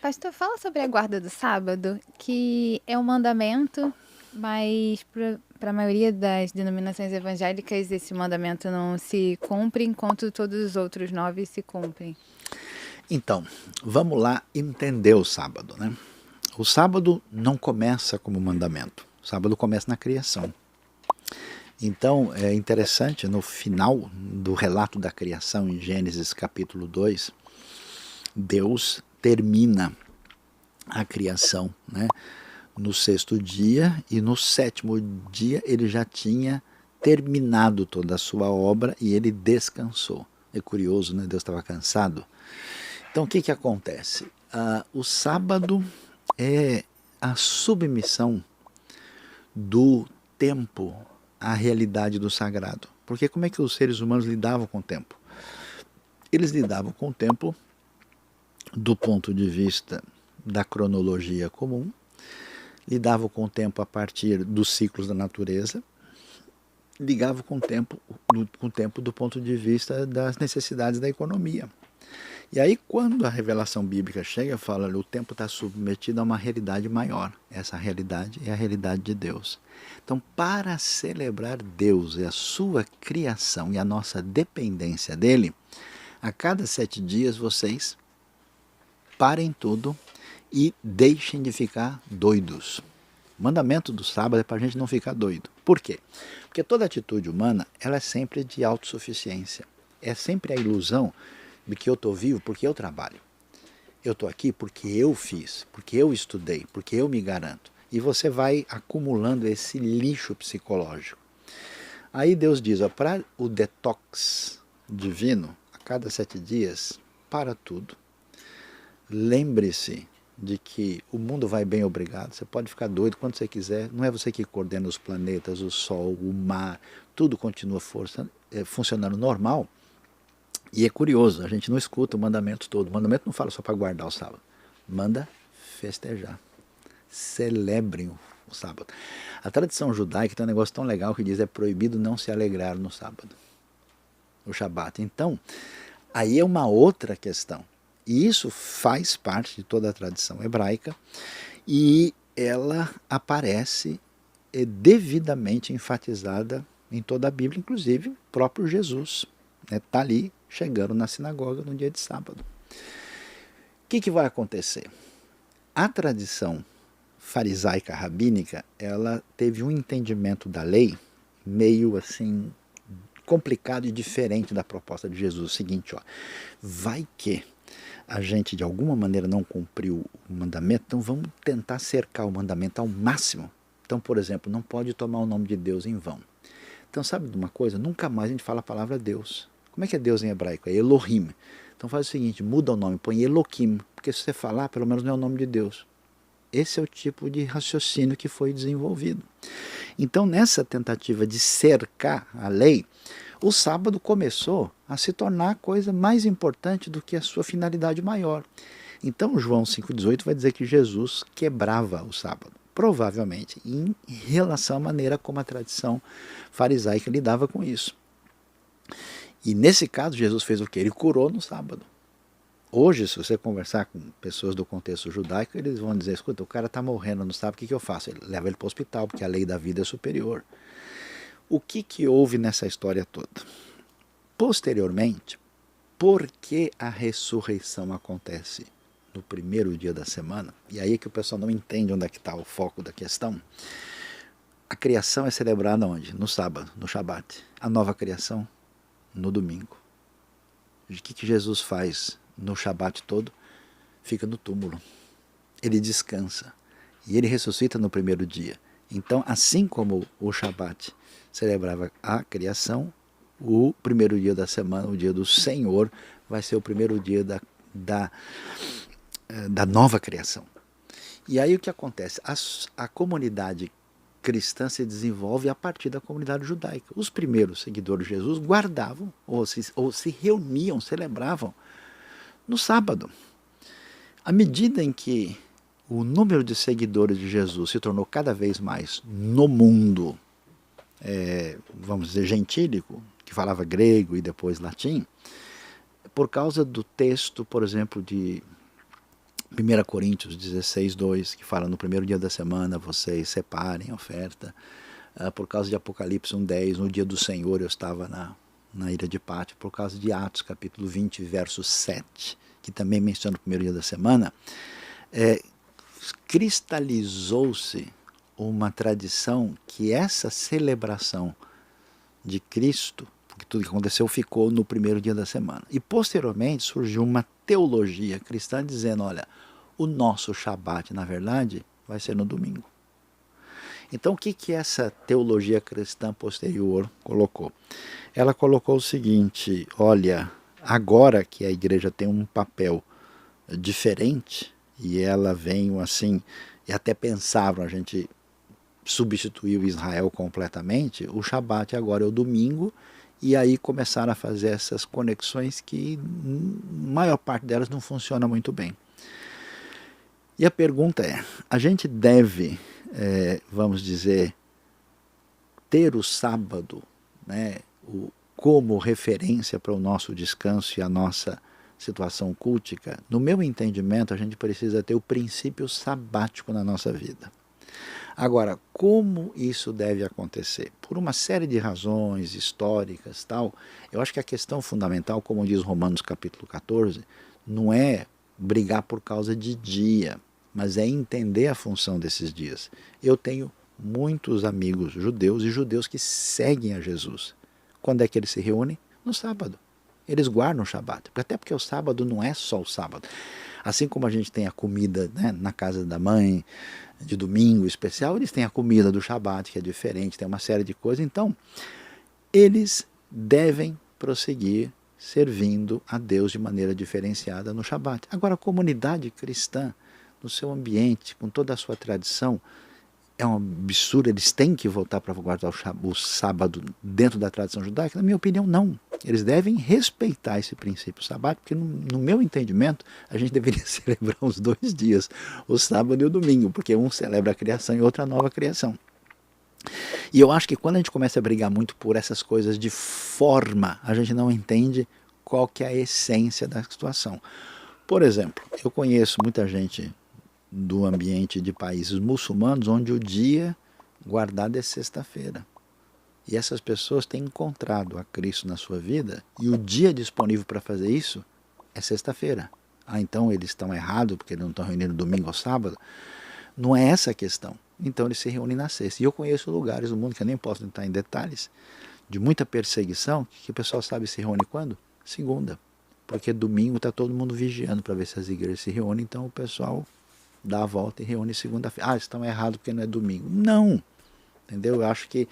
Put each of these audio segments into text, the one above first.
Pastor, fala sobre a guarda do sábado, que é um mandamento, mas para a maioria das denominações evangélicas esse mandamento não se cumpre, enquanto todos os outros 9 se cumprem. Então, vamos lá entender o sábado, né? O sábado não começa como mandamento. O sábado começa na criação. Então, é interessante, no final do relato da criação, em Gênesis capítulo 2, Deus termina a criação, né? No sexto dia, e no sétimo dia ele já tinha terminado toda a sua obra e ele descansou. É curioso, né? Deus estava cansado. Então o que acontece? O sábado é a submissão do tempo à realidade do sagrado. Porque como é que os seres humanos lidavam com o tempo? Eles lidavam com o tempo do ponto de vista da cronologia comum, lidavam com o tempo a partir dos ciclos da natureza, ligavam com o tempo do ponto de vista das necessidades da economia. E aí, quando a revelação bíblica chega, fala, o tempo está submetido a uma realidade maior. Essa realidade é a realidade de Deus. Então, para celebrar Deus e a sua criação e a nossa dependência dele, a cada 7 dias vocês parem tudo e deixem de ficar doidos. O mandamento do sábado é para a gente não ficar doido. Por quê? Porque toda atitude humana ela é sempre de autossuficiência. É sempre a ilusão de que eu estou vivo porque eu trabalho. Eu estou aqui porque eu fiz, porque eu estudei, porque eu me garanto. E você vai acumulando esse lixo psicológico. Aí Deus diz, para o detox divino, a cada 7 dias, para tudo. Lembre-se de que o mundo vai bem, obrigado. Você pode ficar doido quando você quiser. Não é você que coordena os planetas, o sol, o mar, tudo continua funcionando normal. E é curioso, a gente não escuta o mandamento todo. O mandamento não fala só para guardar o sábado. Manda festejar. Celebrem o sábado. A tradição judaica tem um negócio tão legal que diz é proibido não se alegrar no sábado. O Shabat. Então, aí é uma outra questão. E isso faz parte de toda a tradição hebraica e ela aparece devidamente enfatizada em toda a Bíblia, inclusive o próprio Jesus está ali chegando na sinagoga no dia de sábado. O que vai acontecer? A tradição farisaica rabínica, ela teve um entendimento da lei meio assim complicado e diferente da proposta de Jesus. O seguinte, vai que a gente de alguma maneira não cumpriu o mandamento, então vamos tentar cercar o mandamento ao máximo. Então, por exemplo, não pode tomar o nome de Deus em vão. Então, sabe de uma coisa? Nunca mais a gente fala a palavra Deus. Como é que é Deus em hebraico? É Elohim. Então faz o seguinte, muda o nome, põe Elohim, porque se você falar, pelo menos não é o nome de Deus. Esse é o tipo de raciocínio que foi desenvolvido. Então, nessa tentativa de cercar a lei, o sábado começou a se tornar a coisa mais importante do que a sua finalidade maior. Então, João 5,18 vai dizer que Jesus quebrava o sábado, provavelmente em relação à maneira como a tradição farisaica lidava com isso. E nesse caso, Jesus fez o quê? Ele curou no sábado. Hoje, se você conversar com pessoas do contexto judaico, eles vão dizer, escuta, o cara está morrendo no sábado, o que eu faço? Ele leva ele para o hospital, porque a lei da vida é superior. O que houve nessa história toda? Posteriormente, por que a ressurreição acontece no primeiro dia da semana? E aí é que o pessoal não entende onde é que está o foco da questão. A criação é celebrada onde? No sábado, no Shabat. A nova criação, no domingo. O que Jesus faz no Shabat todo? Fica no túmulo. Ele descansa. E ele ressuscita no primeiro dia. Então, assim como o Shabat celebrava a criação, o primeiro dia da semana, o dia do Senhor, vai ser o primeiro dia da nova criação. E aí o que acontece? A comunidade cristã se desenvolve a partir da comunidade judaica. Os primeiros seguidores de Jesus guardavam, ou se reuniam, celebravam no sábado. À medida em que o número de seguidores de Jesus se tornou cada vez mais no mundo, vamos dizer, gentílico, que falava grego e depois latim, por causa do texto, por exemplo, de 1 Coríntios 16:2, que fala no primeiro dia da semana vocês separem a oferta. Por causa de Apocalipse 1:10, no dia do Senhor eu estava na ilha de Pátio. Por causa de Atos capítulo 20, verso 7, que também menciona o primeiro dia da semana, cristalizou-se uma tradição que essa celebração de Cristo, porque tudo que aconteceu ficou no primeiro dia da semana. E posteriormente surgiu uma teologia cristã dizendo, olha, o nosso Shabat, na verdade, vai ser no domingo. Então o que essa teologia cristã posterior colocou? Ela colocou o seguinte, olha, agora que a igreja tem um papel diferente, e ela veio assim, e até pensavam a gente substituiu Israel completamente, o Shabat agora é o domingo, e aí começaram a fazer essas conexões que a maior parte delas não funciona muito bem. E a pergunta é, a gente deve, vamos dizer, ter o sábado, né, como referência para o nosso descanso e a nossa situação cultica? No meu entendimento, a gente precisa ter o princípio sabático na nossa vida. Agora, como isso deve acontecer? Por uma série de razões históricas, tal, eu acho que a questão fundamental, como diz Romanos capítulo 14, não é brigar por causa de dia, mas é entender a função desses dias. Eu tenho muitos amigos judeus e judeus que seguem a Jesus. Quando é que eles se reúnem? No sábado. Eles guardam o Shabat, até porque o sábado não é só o sábado. Assim como a gente tem a comida, né, na casa da mãe, de domingo especial, eles têm a comida do Shabat, que é diferente, tem uma série de coisas. Então, eles devem prosseguir servindo a Deus de maneira diferenciada no Shabat. Agora, a comunidade cristã, no seu ambiente, com toda a sua tradição, é um absurdo, eles têm que voltar para guardar o sábado dentro da tradição judaica? Na minha opinião, não. Eles devem respeitar esse princípio sabático, porque no meu entendimento, a gente deveria celebrar os 2 dias, o sábado e o domingo, porque um celebra a criação e outro a nova criação. E eu acho que quando a gente começa a brigar muito por essas coisas de forma, a gente não entende qual que é a essência da situação. Por exemplo, eu conheço muita gente do ambiente de países muçulmanos onde o dia guardado é sexta-feira. E essas pessoas têm encontrado a Cristo na sua vida e o dia disponível para fazer isso é sexta-feira. Então eles estão errados porque eles não estão reunindo domingo ou sábado? Não é essa a questão. Então eles se reúnem na sexta. E eu conheço lugares do mundo, que eu nem posso entrar em detalhes, de muita perseguição, que o pessoal sabe se reúne quando? Segunda. Porque domingo está todo mundo vigiando para ver se as igrejas se reúnem, então o pessoal dá a volta e reúne segunda-feira. Ah, estão errados porque não é domingo. Não! Entendeu? Eu acho que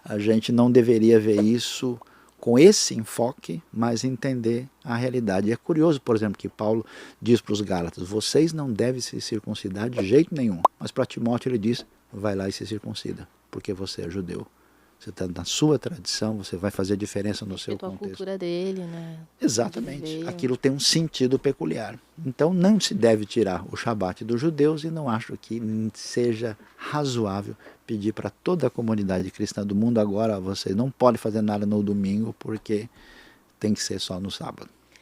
a gente não deveria ver isso com esse enfoque, mas entender a realidade. E é curioso, por exemplo, que Paulo diz para os Gálatas, vocês não devem se circuncidar de jeito nenhum. Mas para Timóteo ele diz, vai lá e se circuncida, porque você é judeu. Você está na sua tradição, você vai fazer diferença no seu contexto. A cultura dele, né? Exatamente. Aquilo tem um sentido peculiar. Então não se deve tirar o Shabat dos judeus e não acho que seja razoável pedir para toda a comunidade cristã do mundo agora, você não pode fazer nada no domingo porque tem que ser só no sábado.